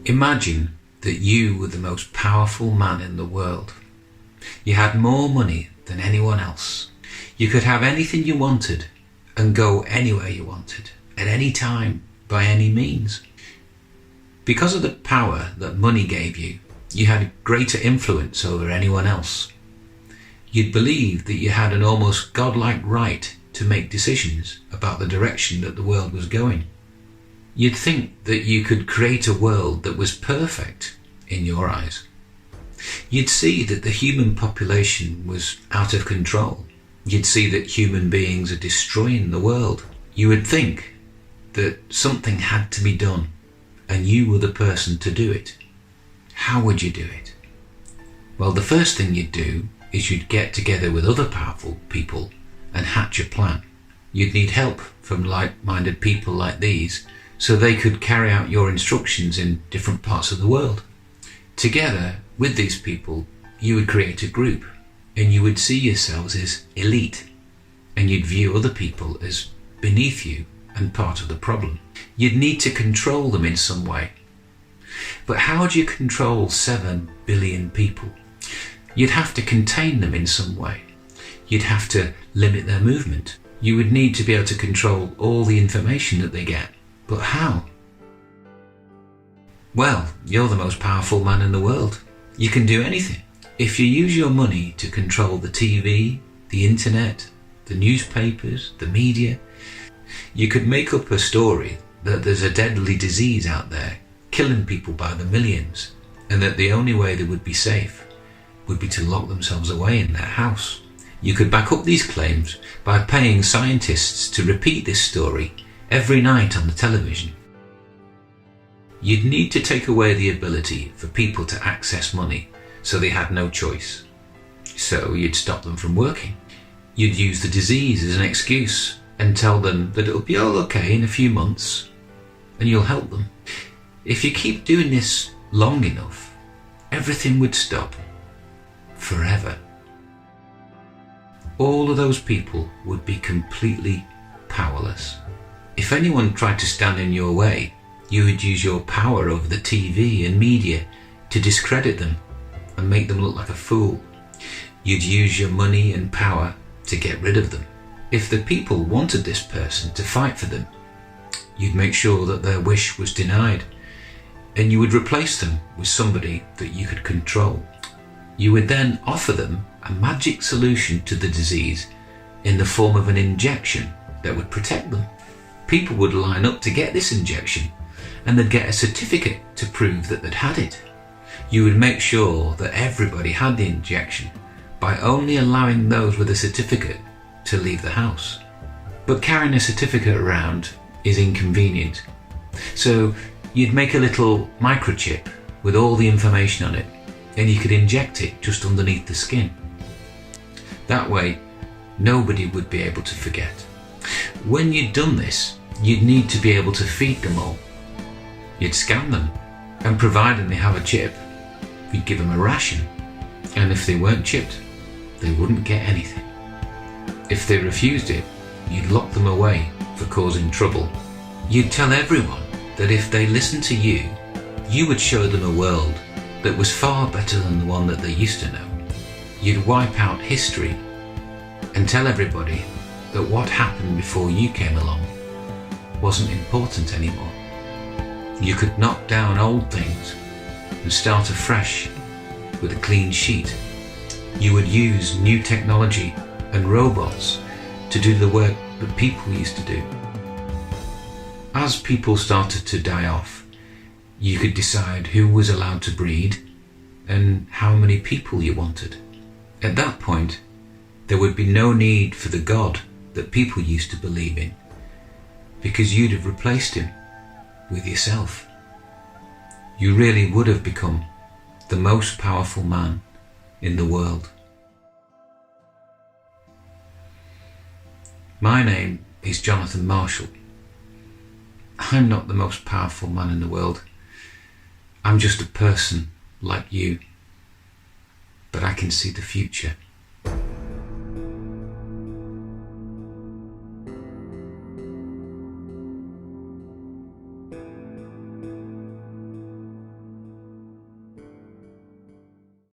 Imagine that you were the most powerful man in the world. You had more money than anyone else. You could have anything you wanted and go anywhere you wanted, at any time, by any means. Because of the power that money gave you, you had greater influence over anyone else. You'd believe that you had an almost godlike right to make decisions about the direction that the world was going. You'd think that you could create a world that was perfect in your eyes. You'd see that the human population was out of control. You'd see that human beings are destroying the world. You would think that something had to be done, and you were the person to do it. How would you do it? Well, the first thing you'd do is you'd get together with other powerful people and hatch a plan. You'd need help from like-minded people like these so they could carry out your instructions in different parts of the world. Together with these people, you would create a group, and you would see yourselves as elite, and you'd view other people as beneath you and part of the problem. You'd need to control them in some way. But how do you control 7 billion people? You'd have to contain them in some way. You'd have to limit their movement. You would need to be able to control all the information that they get. But how? Well, you're the most powerful man in the world. You can do anything. If you use your money to control the TV, the internet, the newspapers, the media, you could make up a story that there's a deadly disease out there killing people by the millions, and that the only way they would be safe would be to lock themselves away in their house. You could back up these claims by paying scientists to repeat this story every night on the television. You'd need to take away the ability for people to access money so they had no choice. So you'd stop them from working. You'd use the disease as an excuse and tell them that it'll be all okay in a few months and you'll help them. If you keep doing this long enough, everything would stop forever. All of those people would be completely powerless. If anyone tried to stand in your way, you would use your power over the TV and media to discredit them and make them look like a fool. You'd use your money and power to get rid of them. If the people wanted this person to fight for them, you'd make sure that their wish was denied, and you would replace them with somebody that you could control. You would then offer them a magic solution to the disease in the form of an injection that would protect them. People would line up to get this injection, and they'd get a certificate to prove that they'd had it. You would make sure that everybody had the injection by only allowing those with a certificate to leave the house. But carrying a certificate around is inconvenient. So you'd make a little microchip with all the information on it, and you could inject it just underneath the skin. That way, nobody would be able to forget. When you'd done this, you'd need to be able to feed them all. You'd scan them, and providing they have a chip, you'd give them a ration, and if they weren't chipped, they wouldn't get anything. If they refused it, you'd lock them away for causing trouble. You'd tell everyone that if they listened to you, you would show them a world that was far better than the one that they used to know. You'd wipe out history and tell everybody that what happened before you came along wasn't important anymore. You could knock down old things and start afresh with a clean sheet. You would use new technology and robots to do the work that people used to do. As people started to die off, you could decide who was allowed to breed and how many people you wanted. At that point, there would be no need for the God that people used to believe in, because you'd have replaced him with yourself. You really would have become the most powerful man in the world. My name is Jonathan Marshall. I'm not the most powerful man in the world. I'm just a person like you, but I can see the future.